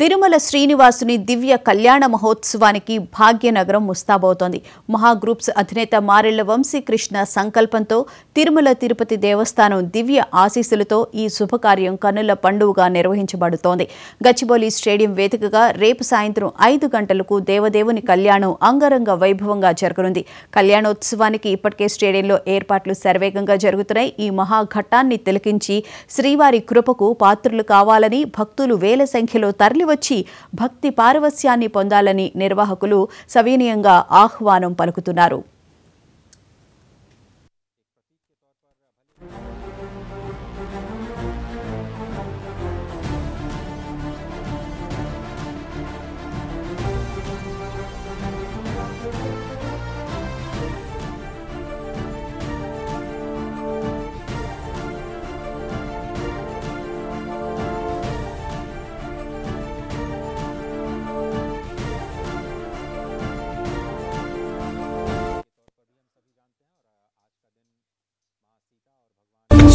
తిరుమల శ్రీనివాసుని దివ్య కళ్యాణ మహోత్సవానికి భాగ్యనగరం ముస్తాబవుతోంది. మహా గ్రూప్స్ అధినేత మారెళ్ల వంశీకృష్ణ సంకల్పంతో తిరుమల తిరుపతి దేవస్థానం దివ్య ఆశీస్సులతో ఈ శుభకార్యం కన్నుల పండుగగా నిర్వహించబడుతోంది. గచ్చిబౌలి స్టేడియం వేదికగా రేపు సాయంత్రం 5 గంటలకు దేవదేవుని కళ్యాణం అంగరంగ వైభవంగా జరగనుంది. కళ్యాణోత్సవానికి ఇప్పటికే స్టేడియంలో ఏర్పాట్లు శరవేగంగా జరుగుతున్నాయి. ఈ మహాఘట్టాన్ని తిలకించి శ్రీవారి కృపకు పాత్రులు కావాలని భక్తులు వేల సంఖ్యలో తరలి వచ్చి భక్తి పారవస్యాన్ని పొందాలని నిర్వాహకులు సవినయంగా ఆహ్వానం పలుకుతున్నారు.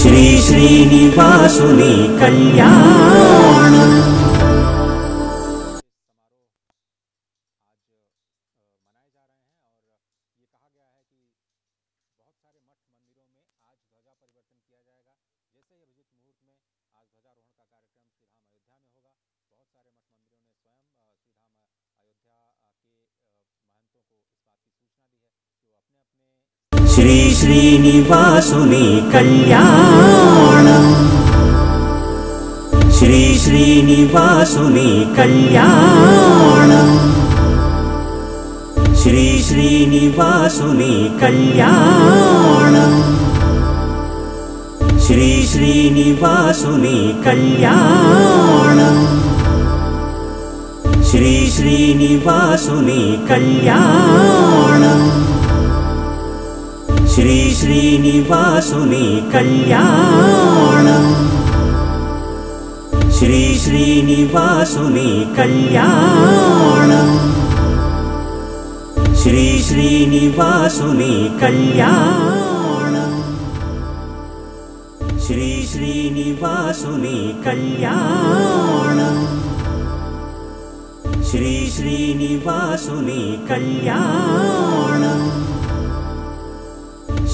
श्री श्रीनिवासुनि कल्याणम् श्री श्रीनिवासुनि कल्याणम् श्री श्रीनिवासुनि कल्याणम् श्री श्रीनिवासुनि कल्याणम् श्री श्रीनिवासुनि कल्याणम् श्री श्रीनिवासुनि कल्याणम् श्री श्रीनिवासुनि कल्याणम् श्री श्रीनिवासुनि कल्याणम् श्री श्रीनिवासुनि कल्याणम् श्री श्रीनिवासुनि कल्याणम् श्री श्रीनिवासुनि कल्याणम्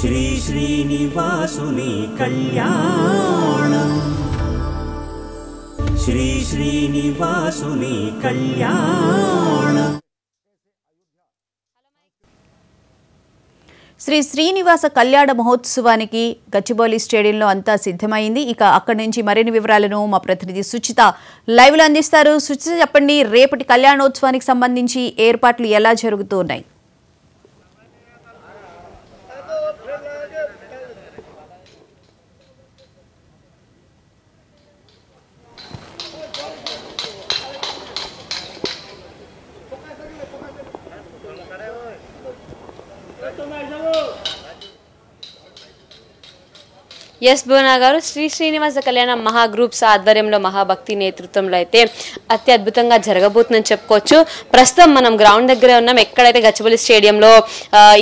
श्री श्रीनिवासुनि कल्याणम् श्री श्रीनिवासुनि कल्याणम् శ్రీ శ్రీనివాస కళ్యాణ మహోత్సవానికి గచ్చిబౌలి స్టేడియంలో అంతా సిద్ధమైంది. ఇక అక్కడి నుంచి మరిన్ని వివరాలను మా ప్రతినిధి సుచిత లైవ్లో అందిస్తారు. సుచిత, చెప్పండి, రేపటి కళ్యాణోత్సవానికి సంబంధించి ఏర్పాట్లు ఎలా జరుగుతూ ఉన్నాయి? ఎస్ భువనా గారు, శ్రీ శ్రీనివాస కళ్యాణ మహా గ్రూప్స్ ఆధ్వర్యంలో మహాభక్తి నేతృత్వంలో అయితే అత్యద్భుతంగా జరగబోతుందని చెప్పుకోవచ్చు. ప్రస్తుతం మనం గ్రౌండ్ దగ్గరే ఉన్నాం. ఎక్కడైతే గచ్చిబౌలి స్టేడియంలో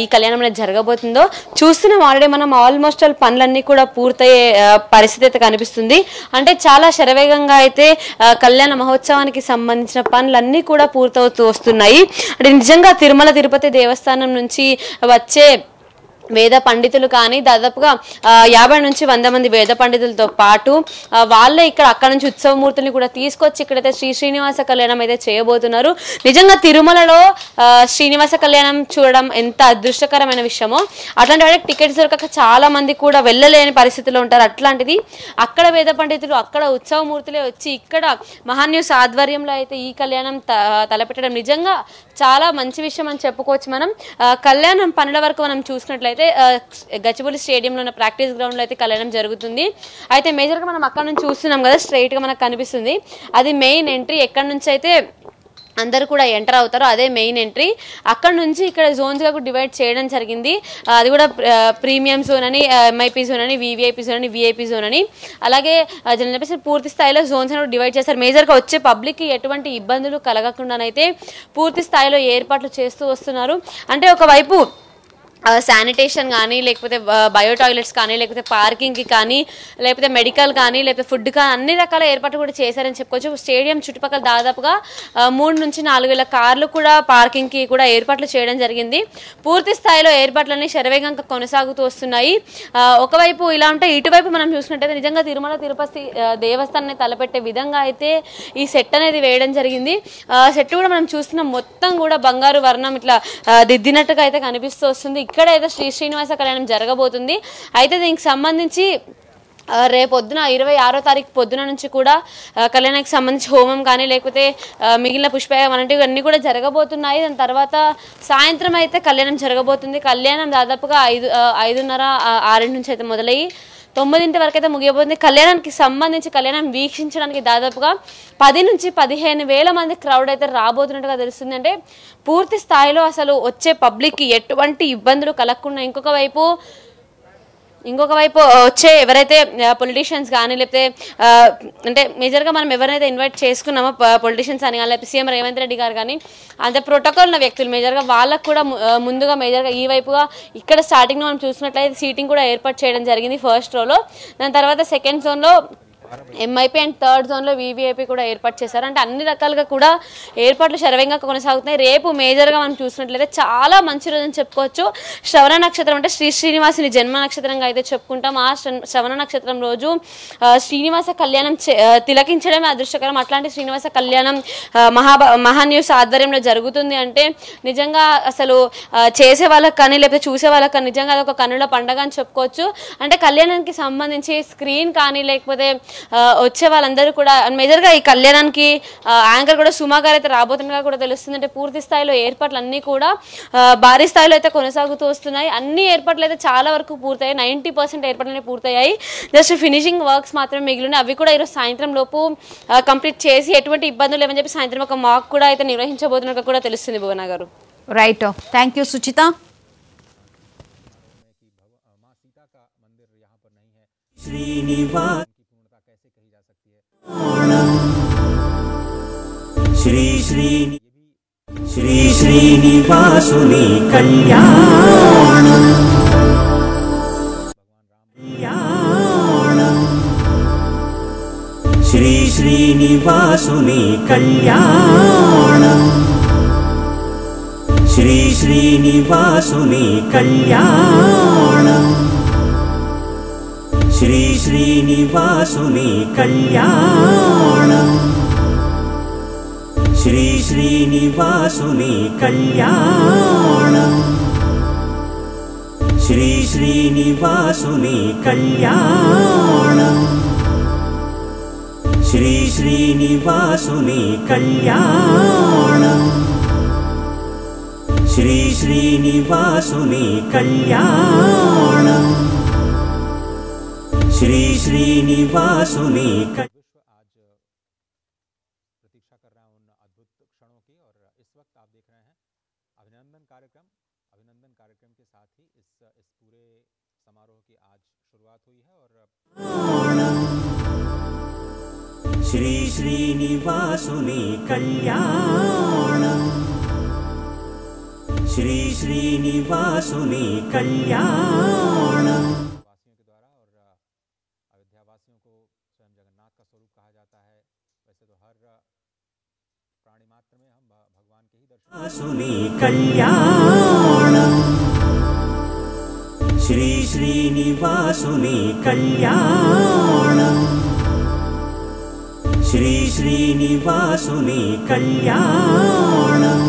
ఈ కళ్యాణం అనేది జరగబోతుందో చూస్తున్నాం. ఆల్రెడీ మనం ఆల్మోస్ట్ పనులన్నీ కూడా పూర్తయ్యే పరిస్థితి అయితే కనిపిస్తుంది. అంటే చాలా శరవేగంగా అయితే కళ్యాణ మహోత్సవానికి సంబంధించిన పనులన్నీ కూడా పూర్తవుతూ వస్తున్నాయి. అంటే నిజంగా తిరుమల తిరుపతి దేవస్థానం నుంచి వచ్చే వేద పండితులు కానీ దాదాపుగా 50 నుంచి 100 మంది వేద పండితులతో పాటు వాళ్ళే అక్కడ నుంచి ఉత్సవమూర్తుల్ని కూడా తీసుకొచ్చి ఇక్కడైతే శ్రీ శ్రీనివాస కళ్యాణం అయితే చేయబోతున్నారు. నిజంగా తిరుమలలో శ్రీనివాస కళ్యాణం చూడడం ఎంత అదృష్టకరమైన విషయమో, అట్లాంటి వాళ్ళకి టికెట్స్ దొరకక చాలా మంది కూడా వెళ్ళలేని పరిస్థితిలో ఉంటారు. అట్లాంటిది అక్కడ వేద పండితులు, అక్కడ ఉత్సవమూర్తులే వచ్చి ఇక్కడ మహాన్యూస్ ఆధ్వర్యంలో అయితే ఈ కళ్యాణం తలపెట్టడం నిజంగా చాలా మంచి విషయం అని చెప్పుకోవచ్చు. మనం కళ్యాణం పనుల వరకు మనం చూసినట్లయితే గచ్చిబౌలి స్టేడియంలో ఉన్న ప్రాక్టీస్ గ్రౌండ్ లో అయితే కళ్యాణం జరుగుతుంది. అయితే మేజర్ గా మనం అక్కడ నుంచి చూస్తున్నాం కదా, స్ట్రైట్ గా మనకు కనిపిస్తుంది. అది మెయిన్ ఎంట్రీ. ఎక్కడి నుంచి అయితే అందరూ కూడా ఎంటర్ అవుతారు అదే మెయిన్ ఎంట్రీ. అక్కడ నుంచి ఇక్కడ జోన్స్ గా డివైడ్ చేయడం జరిగింది. అది కూడా ప్రీమియం జోన్ అని, ఎంఐపీ జోన్ అని, వివిఐపీ జోన్ అని, విఐపీ జోన్ అని, అలాగే చెప్పేసి పూర్తి స్థాయిలో జోన్స్ అని డివైడ్ చేశారు. మేజర్ గా వచ్చే పబ్లిక్ కి ఎటువంటి ఇబ్బందులు కలగకుండానైతే పూర్తి స్థాయిలో ఏర్పాట్లు చేస్తూ వస్తున్నారు. అంటే ఒకవైపు శానిటేషన్ కానీ లేకపోతే బయో టాయిలెట్స్ కానీ లేకపోతే పార్కింగ్కి కానీ లేకపోతే మెడికల్ కానీ లేకపోతే ఫుడ్ కానీ అన్ని రకాల ఏర్పాట్లు కూడా చేశారని చెప్పుకోవచ్చు. స్టేడియం చుట్టుపక్కల దాదాపుగా 3 నుంచి 4,000 కార్లు కూడా పార్కింగ్కి కూడా ఏర్పాట్లు చేయడం జరిగింది. పూర్తి స్థాయిలో ఏర్పాట్లన్నీ శరవేగంగా కొనసాగుతూ వస్తున్నాయి. ఒకవైపు ఇలా ఉంటే ఇటువైపు మనం చూసినట్టయితే నిజంగా తిరుమల తిరుపతి దేవస్థానాన్ని తలపెట్టే విధంగా అయితే ఈ సెట్ అనేది వేయడం జరిగింది. సెట్ కూడా మనం చూస్తున్నాం, మొత్తం కూడా బంగారు వర్ణం ఇట్లా దిద్దినట్టుగా అయితే కనిపిస్తూ వస్తుంది. ఇక్కడ అయితే శ్రీ శ్రీనివాస కళ్యాణం జరగబోతుంది. అయితే దీనికి సంబంధించి రేపొద్దున 26వ తారీఖు పొద్దున నుంచి కూడా కళ్యాణానికి సంబంధించి హోమం కానీ లేకపోతే మిగిలిన పుష్పయాగం అలాంటివి అన్నీ కూడా జరగబోతున్నాయి. దాని తర్వాత సాయంత్రం అయితే కళ్యాణం జరగబోతుంది. కళ్యాణం దాదాపుగా 5:30, 6 నుంచి అయితే మొదలయ్యి 9 వరకు అయితే ముగియబోతుంది. కళ్యాణానికి సంబంధించి కళ్యాణం వీక్షించడానికి దాదాపుగా 10 నుంచి 15,000 మంది క్రౌడ్ అయితే రాబోతున్నట్టుగా తెలుస్తుంది. అంటే పూర్తి స్థాయిలో అసలు వచ్చే పబ్లిక్కి ఎటువంటి ఇబ్బందులు కలగకుండా ఇంకొక వైపు వచ్చే ఎవరైతే పొలిటీషియన్స్ కానీ లేకపోతే అంటే మేజర్గా మనం ఎవరైతే ఇన్వైట్ చేసుకున్నామో పొలిటీషియన్స్ అని కానీ లేకపోతే సీఎం రేవంత్ రెడ్డి గారు కానీ అంతే ప్రోటోకాల్ ఉన్న వ్యక్తులు మేజర్గా వాళ్ళకు కూడా ముందుగా మేజర్గా ఈ వైపుగా ఇక్కడ స్టార్టింగ్లో మనం చూసినట్లయితే సీటింగ్ కూడా ఏర్పాటు చేయడం జరిగింది ఫస్ట్ రోలో. దాని తర్వాత సెకండ్ జోన్లో ఎంఐపీ అండ్ థర్డ్ జోన్లో వీవీఐపీ కూడా ఏర్పాటు చేశారు. అంటే అన్ని రకాలుగా కూడా ఏర్పాట్లు శరవేగంగా కొనసాగుతున్నాయి. రేపు మేజర్గా మనం చూసినట్లయితే చాలా మంచి రోజు అని చెప్పుకోవచ్చు. శ్రవణ నక్షత్రం అంటే శ్రీ శ్రీనివాసుని జన్మ నక్షత్రంగా అయితే చెప్పుకుంటాం. ఆ శ్రవణ నక్షత్రం రోజు శ్రీనివాస కళ్యాణం తిలకించడమే అదృష్టకరం. అట్లాంటి శ్రీనివాస కళ్యాణం మహాన్యూస్ ఆధ్వర్యంలో జరుగుతుంది అంటే నిజంగా అసలు చేసే వాళ్ళకి కానీ లేకపోతే చూసే వాళ్ళకి కానీ నిజంగా అదొక కన్నుల పండగ అని చెప్పుకోవచ్చు. అంటే కళ్యాణానికి సంబంధించి స్క్రీన్ కానీ లేకపోతే వచ్చే వాళ్ళందరూ కూడా మేజర్గా ఈ కళ్యాణానికి యాంకర్ కూడా సుమా గారు అయితే రాబోతున్నగా కూడా తెలుస్తుంది. అంటే పూర్తి స్థాయిలో ఏర్పాట్లు అన్నీ కూడా భారీ స్థాయిలో అయితే కొనసాగుతూ వస్తున్నాయి. అన్ని ఏర్పాట్లు అయితే చాలా వరకు పూర్తయ్యాయి. 90% ఏర్పాట్లనే పూర్తయ్యాయి. జస్ట్ ఫినిషింగ్ వర్క్స్ మాత్రమే మిగిలినాయి. అవి కూడా ఈరోజు సాయంత్రం లోపు కంప్లీట్ చేసి ఎటువంటి ఇబ్బందులు లేవని చెప్పి సాయంత్రం ఒక మాక్ కూడా అయితే నిర్వహించబోతున్నట్టుగా కూడా తెలుస్తుంది Bhuvana garu. Right, thank you Suchitha. Srinivasa Sri श्रीनिवासुनि कल्याणम् श्री श्रीनिवासुनि कल्याणम् श्री श्रीनिवासुनि कल्याणम् श्री श्रीनिवासुनि कल्याणम् श्री श्रीनिवासुनि कल्याणम् श्री श्रीनिवासुनि कल्याणम् श्री श्रीनिवासुनि कल्याणम् श्री श्रीनिवासुनि कल्याणम् श्री श्रीनिवासुनि प्रतीक्षा कर रहा हूं उन अद्भुत क्षणों की। और इस वक्त आप देख रहे हैं अभिनंदन कार्यक्रम के साथ ही इस पूरे समारोह की आज शुरुआत हुई है। और श्री श्रीनिवासुनि कल्याणम् श्री श्रीनिवासुनि कल्याणम् वासियों के द्वारा और अयोध्या वासियों को स्वयं जगन्नाथ का स्वरूप कहा जाता है। वैसे तो हर प्राणी मात्र में हम भगवान के ही श्रीनिवासुनि कल्याणम् श्री श्रीनिवासुनि कल्याणम् श्री श्रीनिवासुनि कल्याणम्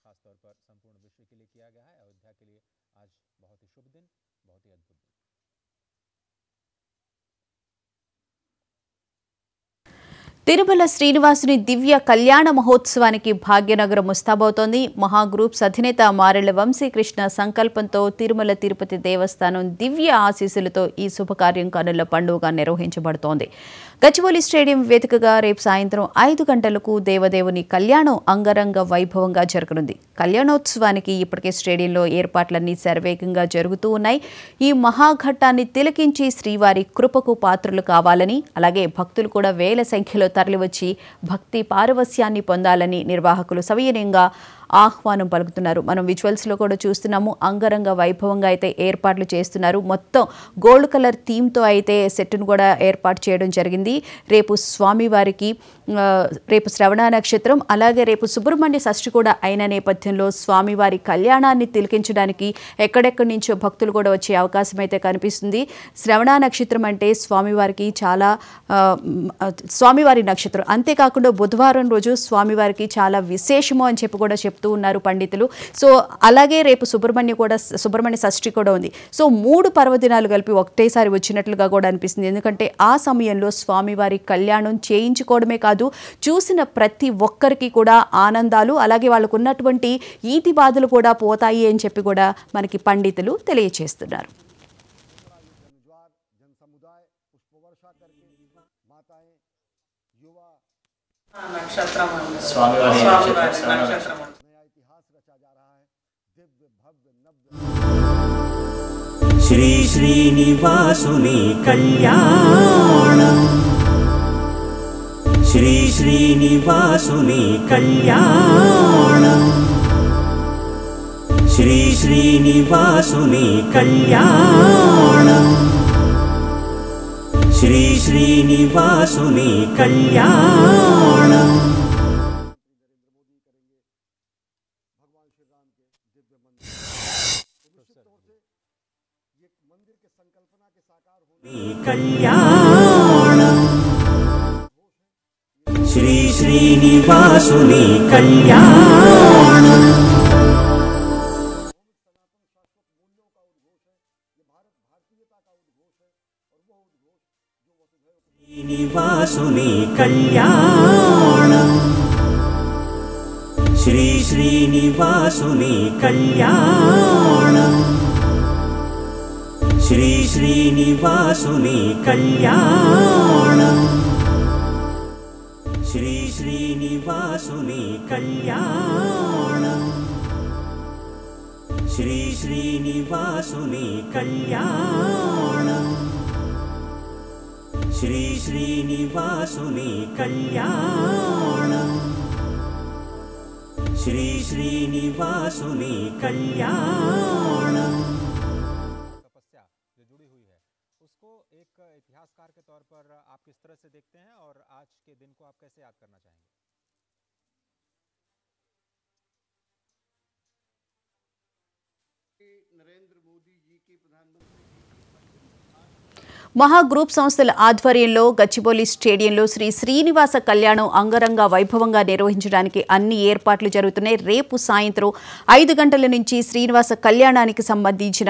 खासतौर पर संपूर्ण विश्व के लिए किया गया है। अयोध्या के लिए आज बहुत ही शुभ दिन, बहुत ही अद्भुत दिन। తిరుమల శ్రీనివాసుని దివ్య కళ్యాణ మహోత్సవానికి భాగ్యనగరం ముస్తాబవుతోంది. మహా గ్రూప్స్ అధినేత మారెళ్ల వంశీకృష్ణ సంకల్పంతో తిరుమల తిరుపతి దేవస్థానం దివ్య ఆశీస్సులతో ఈ శుభకార్యం కనుల పండుగగా నిర్వహించబడుతోంది. గచ్చిబౌలి స్టేడియం వేదికగా రేపు సాయంత్రం 5 గంటలకు దేవదేవుని కళ్యాణం అంగరంగ వైభవంగా జరగనుంది. కళ్యాణోత్సవానికి ఇప్పటికే స్టేడియంలో ఏర్పాట్లన్నీ శరవేగంగా జరుగుతూ ఉన్నాయి. ఈ మహాఘట్టాన్ని తిలకించి శ్రీవారి కృపకు పాత్రలు కావాలని, అలాగే భక్తులు కూడా వేల సంఖ్యలో తరలివచ్చి భక్తి పారవస్యాన్ని పొందాలని నిర్వాహకులు సవినయంగా ఆహ్వానం పలుకుతున్నారు. మనం విజువల్స్లో కూడా చూస్తున్నాము, అంగరంగ వైభవంగా అయితే ఏర్పాట్లు చేస్తున్నారు. మొత్తం గోల్డ్ కలర్ థీమ్తో అయితే సెట్ను కూడా ఏర్పాటు చేయడం జరిగింది. రేపు స్వామివారికి రేపు శ్రవణ నక్షత్రం, అలాగే రేపు సుబ్రహ్మణ్య షష్ఠి కూడా అయిన నేపథ్యంలో స్వామివారి కళ్యాణాన్ని తిలకించడానికి ఎక్కడెక్కడి నుంచో భక్తులు కూడా వచ్చే అవకాశం అయితే కనిపిస్తుంది. శ్రవణ నక్షత్రం అంటే స్వామివారికి చాలా స్వామివారి నక్షత్రం. అంతేకాకుండా బుధవారం రోజు స్వామివారికి చాలా విశేషము అని చెప్పి కూడా చెప్తూ ఉన్నారు పండితులు. సో అలాగే రేపు సుబ్రహ్మణ్య షష్ఠి కూడా ఉంది. సో 3 పర్వదినాలు కలిపి ఒకటేసారి వచ్చినట్లుగా కూడా అనిపిస్తుంది. ఎందుకంటే ఆ సమయంలో స్వామివారి కళ్యాణం చేయించుకోవడమే కాదు, చూసిన ప్రతి ఒక్కరికి కూడా ఆనందాలు, అలాగే వాళ్ళకు ఉన్నటువంటి ఈతి బాధలు కూడా పోతాయి అని చెప్పి కూడా మనకి పండితులు తెలియచేస్తున్నారు. శ్రీ శ్రీనివాసుని కళ్యాణం, శ్రీ శ్రీనివాసుని కళ్యాణం, శ్రీ శ్రీనివాసుని కళ్యాణం, శ్రీ శ్రీనివాసుని కళ్యాణం. కళ్యాణం, శ్రీ శ్రీనివాసుని కళ్యాణం. శ్రీనివాసుని కళ్యాణం, శ్రీ శ్రీనివాసుని కళ్యాణం, శ్రీ శ్రీనివాసుని కళ్యాణం, శ్రీ శ్రీనివాసుని కళ్యాణం, శ్రీ శ్రీనివాసుని కళ్యాణం, శ్రీ శ్రీనివాసుని కళ్యాణం, శ్రీ శ్రీనివాసుని కళ్యాణం. एक इतिहासकार के तौर पर आप किस तरह से देखते हैं और आज के दिन को आप कैसे याद करना चाहेंगे? नरेंद्र मोदी जी की प्रधानमंत्री మహా గ్రూప్ సంస్థల ఆధ్వర్యంలో గచ్చిబౌలి స్టేడియంలో శ్రీ శ్రీనివాస కళ్యాణం అంగరంగ వైభవంగా నిర్వహించడానికి అన్ని ఏర్పాట్లు జరుగుతున్నాయి. రేపు సాయంత్రం 5 గంటల నుంచి శ్రీనివాస కళ్యాణానికి సంబంధించిన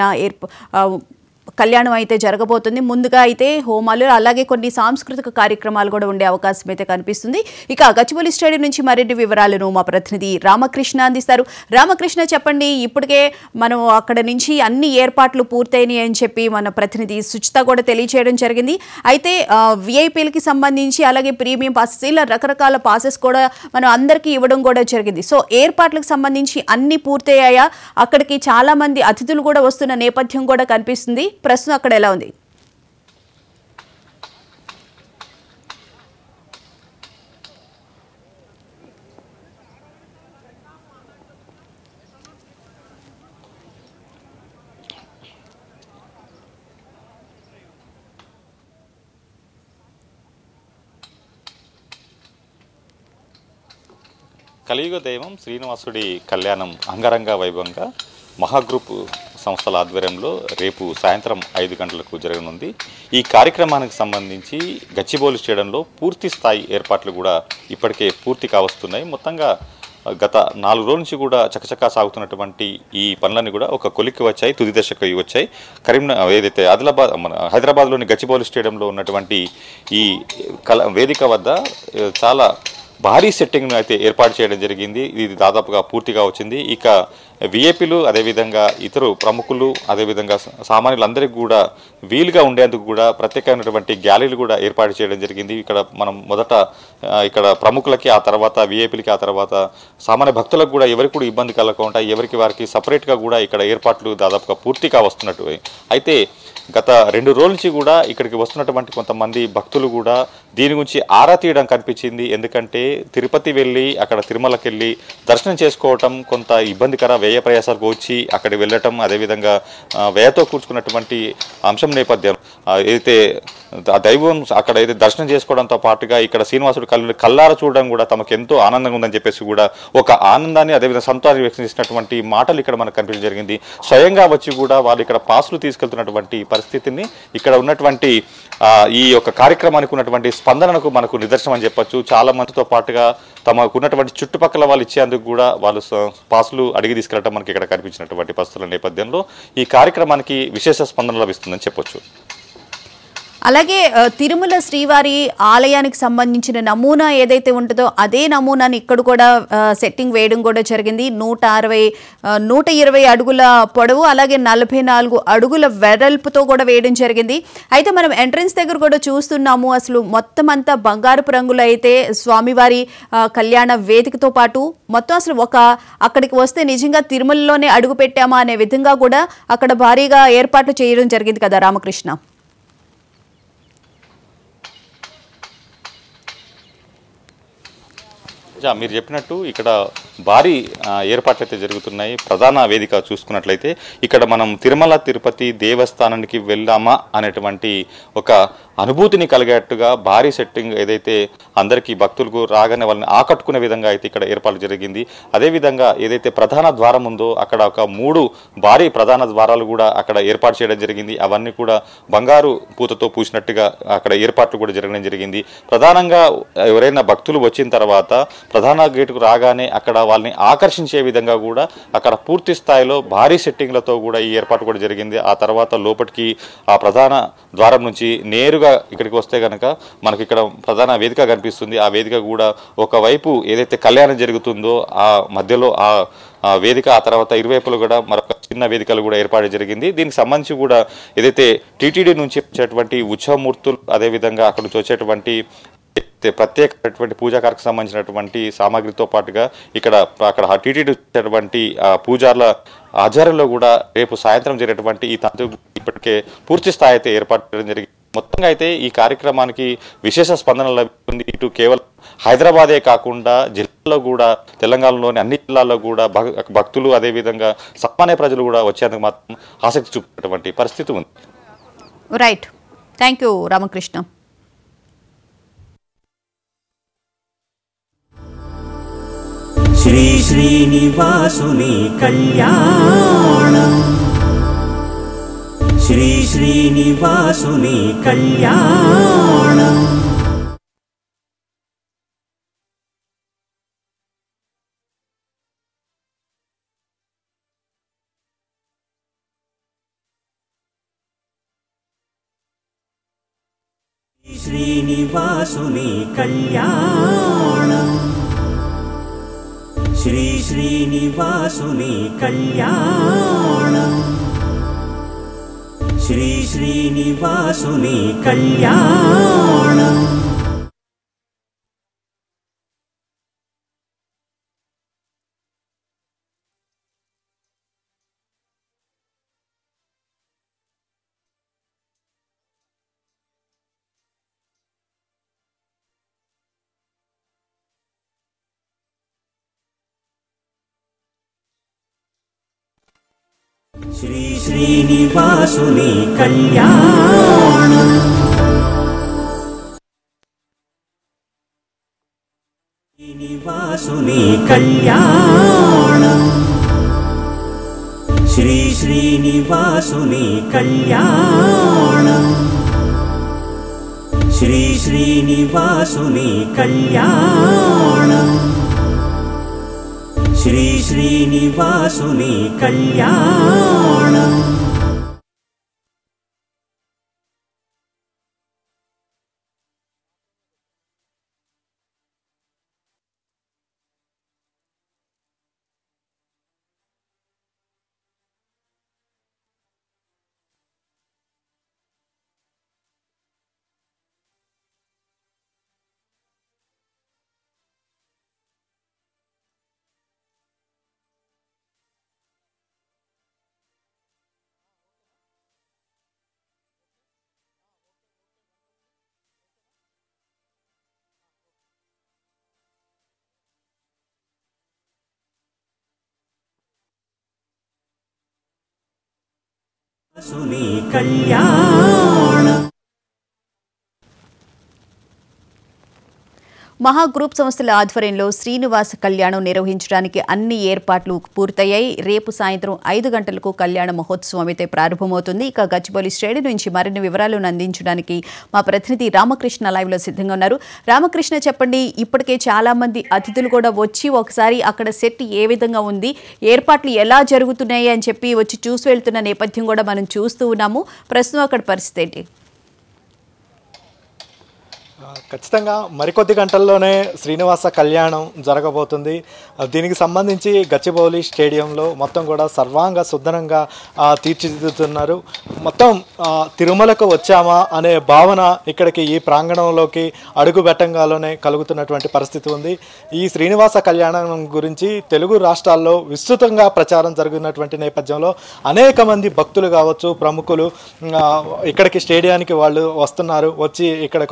కళ్యాణం అయితే జరగబోతుంది. ముందుగా అయితే హోమాలు, అలాగే కొన్ని సాంస్కృతిక కార్యక్రమాలు కూడా ఉండే అవకాశం అయితే కనిపిస్తుంది. ఇక గచ్చిబౌలి స్టేడియం నుంచి మరిన్ని వివరాలను మా ప్రతినిధి రామకృష్ణ అందిస్తారు. రామకృష్ణ, చెప్పండి. ఇప్పటికే మనం అక్కడ నుంచి అన్ని ఏర్పాట్లు పూర్తయినాయి అని చెప్పి మన ప్రతినిధి సుచిత కూడా తెలియచేయడం జరిగింది. అయితే విఐపీలకి సంబంధించి అలాగే ప్రీమియం పాసెస్, ఇలా రకరకాల పాసెస్ కూడా మనం అందరికీ ఇవ్వడం కూడా జరిగింది. సో ఏర్పాట్లకు సంబంధించి అన్ని పూర్తయ్యాయా? అక్కడికి చాలా మంది అతిథులు కూడా వస్తున్న నేపథ్యం కూడా కనిపిస్తుంది. ప్రస్తుతం అక్కడ ఎలా ఉంది? కలియుగ దైవం శ్రీనివాసుడి కళ్యాణం అంగరంగ వైభవంగా మహాగ్రూప్ సంస్థల ఆధ్వర్యంలో రేపు సాయంత్రం 5 గంటలకు జరగనుంది. ఈ కార్యక్రమానికి సంబంధించి గచ్చిబౌలి స్టేడియంలో పూర్తి స్థాయి ఏర్పాట్లు కూడా ఇప్పటికే పూర్తి కావస్తున్నాయి. మొత్తంగా గత 4 రోజుల నుంచి కూడా చకచకా సాగుతున్నటువంటి ఈ పనులన్నీ కూడా ఒక కొలిక్కి వచ్చాయి, తుది దశకు వచ్చాయి. ఏదైతే హైదరాబాద్లోని గచ్చిబౌలి స్టేడియంలో ఉన్నటువంటి ఈ వేదిక వద్ద చాలా భారీ సెట్టింగ్ను అయితే ఏర్పాటు చేయడం జరిగింది. ఇది దాదాపుగా పూర్తిగా వచ్చింది. ఇక విఐపీలు, అదేవిధంగా ఇతరు ప్రముఖులు, అదేవిధంగా సామాన్యులందరికీ కూడా వీలుగా ఉండేందుకు కూడా ప్రత్యేకమైనటువంటి గ్యాలరీలు కూడా ఏర్పాటు చేయడం జరిగింది. ఇక్కడ మనం మొదట ఇక్కడ ప్రముఖులకి, ఆ తర్వాత విఐపీలకి, ఆ తర్వాత సామాన్య భక్తులకు కూడా ఎవరికి కూడా ఇబ్బంది కలగకుండా ఎవరికి వారికి సపరేట్గా కూడా ఇక్కడ ఏర్పాట్లు దాదాపుగా పూర్తిగా వస్తున్నట్టు. అయితే గత 2 రోజుల నుంచి కూడా ఇక్కడికి వస్తున్నటువంటి కొంతమంది భక్తులు కూడా దీని గురించి ఆరా తీయడం కనిపించింది. ఎందుకంటే తిరుపతి వెళ్ళి అక్కడ తిరుమలకి వెళ్ళి దర్శనం చేసుకోవటం కొంత ఇబ్బందికర, వ్యయ ప్రయాసాలకు వచ్చి అక్కడికి వెళ్ళటం, అదేవిధంగా వ్యయతో కూర్చుకున్నటువంటి అంశం నేపథ్యం ఏదైతే ఆ దైవం అక్కడ అయితే దర్శనం చేసుకోవడంతో పాటుగా ఇక్కడ శ్రీనివాసుడు కళ్ళారా చూడడం కూడా తమకు ఎంతో ఆనందంగా ఉందని చెప్పేసి కూడా ఒక ఆనందాన్ని అదేవిధంగా సంతోషాన్ని వ్యక్తం చేసినటువంటి మాటలు ఇక్కడ మనకు కనిపించడం జరిగింది. స్వయంగా వచ్చి కూడా వాళ్ళు ఇక్కడ పాసులు తీసుకెళ్తున్నటువంటి పరిస్థితిని ఇక్కడ ఉన్నటువంటి ఈ యొక్క కార్యక్రమానికి ఉన్నటువంటి స్పందనకు మనకు నిదర్శనం అని చెప్పొచ్చు. చాలా మందితో పాటుగా తమకు ఉన్నటువంటి చుట్టుపక్కల వాళ్ళు ఇచ్చేందుకు కూడా వాళ్ళు పాసులు అడిగి తీసుకెళ్ళటం మనకి ఇక్కడ కనిపించినటువంటి పరిస్థితుల నేపథ్యంలో ఈ కార్యక్రమానికి విశేష స్పందన లభిస్తుందని చెప్పొచ్చు. అలాగే తిరుమల శ్రీవారి ఆలయానికి సంబంధించిన నమూనా ఏదైతే ఉంటుందో అదే నమూనాని ఇక్కడ కూడా సెట్టింగ్ వేయడం కూడా జరిగింది. 120 అడుగుల పొడవు, అలాగే 44 అడుగుల వెడల్పుతో కూడా వేయడం జరిగింది. అయితే మనం ఎంట్రన్స్ దగ్గర కూడా చూస్తున్నాము, అసలు మొత్తం అంతా బంగారపు రంగులు అయితే స్వామివారి కళ్యాణ వేదికతో పాటు మొత్తం అసలు అక్కడికి వస్తే నిజంగా తిరుమలలోనే అడుగు పెట్టామా అనే విధంగా కూడా అక్కడ భారీగా ఏర్పాట్లు చేయడం జరిగింది కదా రామకృష్ణ. మీరు చెప్పినట్టు ఇక్కడ భారీ ఏర్పాట్లు అయితే జరుగుతున్నాయి. ప్రధాన వేదిక చూసుకున్నట్లయితే ఇక్కడ మనం తిరుమల తిరుపతి దేవస్థానానికి వెళ్ళామా అనేటువంటి ఒక అనుభూతిని కలిగేట్టుగా భారీ సెట్టింగ్ ఏదైతే అందరికీ భక్తులకు రాగానే వాళ్ళని ఆకట్టుకునే విధంగా అయితే ఇక్కడ ఏర్పాటు జరిగింది. అదేవిధంగా ఏదైతే ప్రధాన ద్వారం ఉందో అక్కడ ఒక 3 భారీ ప్రధాన ద్వారాలు కూడా అక్కడ ఏర్పాటు చేయడం జరిగింది. అవన్నీ కూడా బంగారు పూతతో పూసినట్టుగా అక్కడ ఏర్పాట్లు కూడా జరగడం జరిగింది. ప్రధానంగా ఎవరైనా భక్తులు వచ్చిన తర్వాత ప్రధాన గేటుకు రాగానే అక్కడ వాళ్ళని ఆకర్షించే విధంగా కూడా అక్కడ పూర్తి స్థాయిలో భారీ సెట్టింగ్లతో కూడా ఈ ఏర్పాటు కూడా జరిగింది. ఆ తర్వాత లోపలికి ఆ ప్రధాన ద్వారం నుంచి నేరుగా ఇక్కడికి వస్తే కనుక మనకి ఇక్కడ ప్రధాన వేదిక కనిపిస్తుంది. ఆ వేదిక కూడా ఒకవైపు ఏదైతే కళ్యాణం జరుగుతుందో ఆ మధ్యలో ఆ వేదిక, ఆ తర్వాత ఇరువైపులు కూడా మరొక చిన్న వేదికలు కూడా ఏర్పాటు జరిగింది. దీనికి సంబంధించి కూడా ఏదైతే టీటీడీ నుంచి వచ్చేటువంటి ఉత్సవమూర్తులు, అదేవిధంగా అక్కడ నుంచి వచ్చేటువంటి ప్రత్యేకమైనటువంటి పూజా కార్యక్రమం సంబంధించినటువంటి సామాగ్రితో పాటుగా అక్కడ టీటీడీ వచ్చేటువంటి పూజార్ల ఆధ్వర్యంలో కూడా రేపు సాయంత్రం జరిగేటువంటి ఈ తంతు ఇప్పటికే పూర్తి స్థాయి అయితే ఏర్పాటు చేయడం జరిగింది. మొత్తంగా అయితే ఈ కార్యక్రమానికి విశేష స్పందన లభిస్తుంది. ఇటు కేవలం హైదరాబాదే కాకుండా జిల్లాలో కూడా, తెలంగాణలోని అన్ని జిల్లాల్లో కూడా భక్తులు అదేవిధంగా సామాన్య ప్రజలు కూడా వచ్చేందుకు మాత్రం ఆసక్తి చూపేటువంటి పరిస్థితి ఉంది. Right, thank you Ramakrishna. Sri श्रीनिवासुनि कल्याणम् श्री श्रीनिवासुनि कल्याणम् श्रीनिवासुनि कल्याणम् श्री श्रीनिवासुनि कल्याणम् श्री श्रीनिवासुनि कल्याणम् श्री श्रीनिवासुनि कल्याणम् श्रीनिवासुनि कल्याणम् श्री श्रीनिवासुनि कल्याणम् श्री श्रीनिवासुनि कल्याणम् श्री श्रीनिवासुनि कल्याणम् సునీ కళ్యాణం. మహా గ్రూప్ సంస్థల ఆధ్వర్యంలో శ్రీనివాస కళ్యాణం నిర్వహించడానికి అన్ని ఏర్పాట్లు పూర్తయ్యాయి. రేపు సాయంత్రం 5 గంటలకు కళ్యాణ మహోత్సవం అయితే ప్రారంభమవుతుంది. ఇక గచ్చిబౌలి స్టేడియం నుంచి మరిన్ని వివరాలను అందించడానికి మా ప్రతినిధి రామకృష్ణ లైవ్లో సిద్ధంగా ఉన్నారు. రామకృష్ణ, చెప్పండి, ఇప్పటికే చాలా మంది అతిథులు కూడా వచ్చి ఒకసారి అక్కడ సెట్ ఏ విధంగా ఉంది, ఏర్పాట్లు ఎలా జరుగుతున్నాయి అని చెప్పి వచ్చి చూసి వెళ్తున్న నేపథ్యం కూడా మనం చూస్తూ ఉన్నాము. ప్రస్తుతం అక్కడ పరిస్థితి ఏంటి? ఖచ్చితంగా మరికొద్ది గంటల్లోనే శ్రీనివాస కళ్యాణం జరగబోతుంది. దీనికి సంబంధించి గచ్చిబౌలి స్టేడియంలో మొత్తం కూడా సర్వాంగ సుందరంగా తీర్చిదిద్దుతున్నారు. మొత్తం తిరుమలకు వచ్చామా అనే భావన ఇక్కడికి ఈ ప్రాంగణంలోకి అడుగు పెట్టంగాలోనే కలుగుతున్నటువంటి పరిస్థితి ఉంది. ఈ శ్రీనివాస కళ్యాణం గురించి తెలుగు రాష్ట్రాల్లో విస్తృతంగా ప్రచారం జరుగుతున్నటువంటి నేపథ్యంలో అనేక మంది భక్తులు కావచ్చు, ప్రముఖులు ఇక్కడికి స్టేడియానికి వాళ్ళు వస్తున్నారు. వచ్చి ఇక్కడ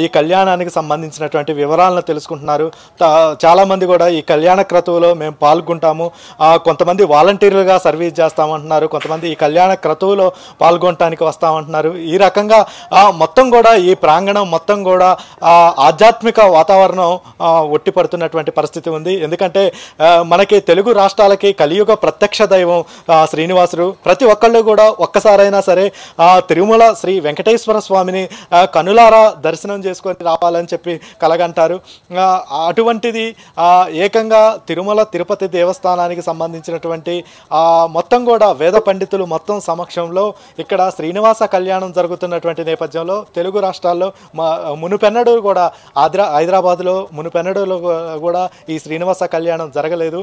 ఈ కళ్యాణానికి సంబంధించినటువంటి వివరాలను తెలుసుకుంటున్నారు. చాలామంది కూడా ఈ కళ్యాణ క్రతువులో మేము పాల్గొంటాము, కొంతమంది వాలంటీర్లుగా సర్వీస్ చేస్తామంటున్నారు, కొంతమంది ఈ కళ్యాణ క్రతువులో పాల్గొనడానికి వస్తామంటున్నారు. ఈ రకంగా మొత్తం కూడా ఈ ప్రాంగణం మొత్తం కూడా ఆధ్యాత్మిక వాతావరణం ఒట్టిపడుతున్నటువంటి పరిస్థితి ఉంది. ఎందుకంటే మనకి తెలుగు రాష్ట్రాలకి కలియుగ ప్రత్యక్ష దైవం శ్రీనివాసుడు. ప్రతి ఒక్కళ్ళు కూడా ఒక్కసారైనా సరే తిరుమల శ్రీ వెంకటేశ్వర స్వామిని కనులారా దర్శనం చేసుకొని రావాలని చెప్పి కలగంటారు. అటువంటిది ఏకంగా తిరుమల తిరుపతి దేవస్థానానికి సంబంధించినటువంటి మొత్తం కూడా వేద పండితులు మొత్తం సమక్షంలో ఇక్కడ శ్రీనివాస కళ్యాణం జరుగుతున్నటువంటి నేపథ్యంలో తెలుగు రాష్ట్రాల్లో మునుపెన్నడూ కూడా హైదరాబాద్లో మునుపెన్నడూలో కూడా ఈ శ్రీనివాస కళ్యాణం జరగలేదు.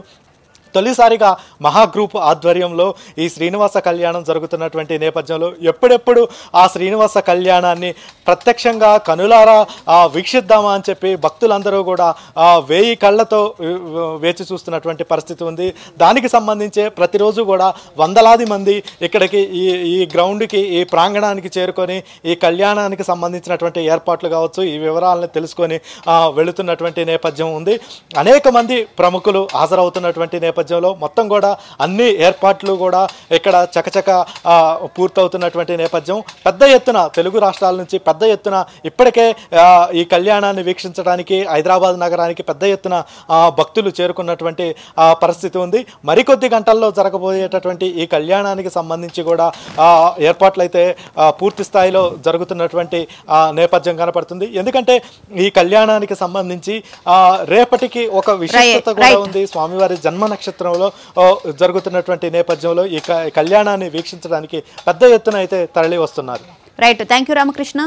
తొలిసారిగా మహాగ్రూప్ ఆధ్వర్యంలో ఈ శ్రీనివాస కళ్యాణం జరుగుతున్నటువంటి నేపథ్యంలో ఎప్పుడెప్పుడు ఆ శ్రీనివాస కళ్యాణాన్ని ప్రత్యక్షంగా కనులారా వీక్షిద్దామా అని చెప్పి భక్తులందరూ కూడా 1000 కళ్ళతో వేచి చూస్తున్నటువంటి పరిస్థితి ఉంది. దానికి సంబంధించే ప్రతిరోజు కూడా వందలాది మంది ఇక్కడికి ఈ గ్రౌండ్కి, ఈ ప్రాంగణానికి చేరుకొని ఈ కళ్యాణానికి సంబంధించినటువంటి ఏర్పాట్లు కావచ్చు, ఈ వివరాలను తెలుసుకొని వెళుతున్నటువంటి నేపథ్యం ఉంది. అనేక మంది ప్రముఖులు హాజరవుతున్నటువంటి నేపథ్యంలో మొత్తం కూడా అన్ని ఏర్పాట్లు కూడా ఇక్కడ చకచక పూర్తవుతున్నటువంటి నేపథ్యం. పెద్ద ఎత్తున తెలుగు రాష్ట్రాల నుంచి పెద్ద ఎత్తున ఇప్పటికే ఈ కళ్యాణాన్ని వీక్షించడానికి హైదరాబాద్ నగరానికి పెద్ద ఎత్తున భక్తులు చేరుకున్నటువంటి పరిస్థితి ఉంది. మరికొద్ది గంటల్లో జరగబోయేటటువంటి ఈ కళ్యాణానికి సంబంధించి కూడా ఏర్పాట్లు అయితే పూర్తి స్థాయిలో జరుగుతున్నటువంటి నేపథ్యం కనపడుతుంది. ఎందుకంటే ఈ కళ్యాణానికి సంబంధించి రేపటికి ఒక విశిష్టత కూడా ఉంది. స్వామివారి జన్మ నక్షత్రంలో జరుగుతున్నటువంటి నేపథ్యంలో ఈ కళ్యాణాన్ని వీక్షించడానికి పెద్ద ఎత్తున అయితే తరలి వస్తున్నారు. Right, thank you Ramakrishna.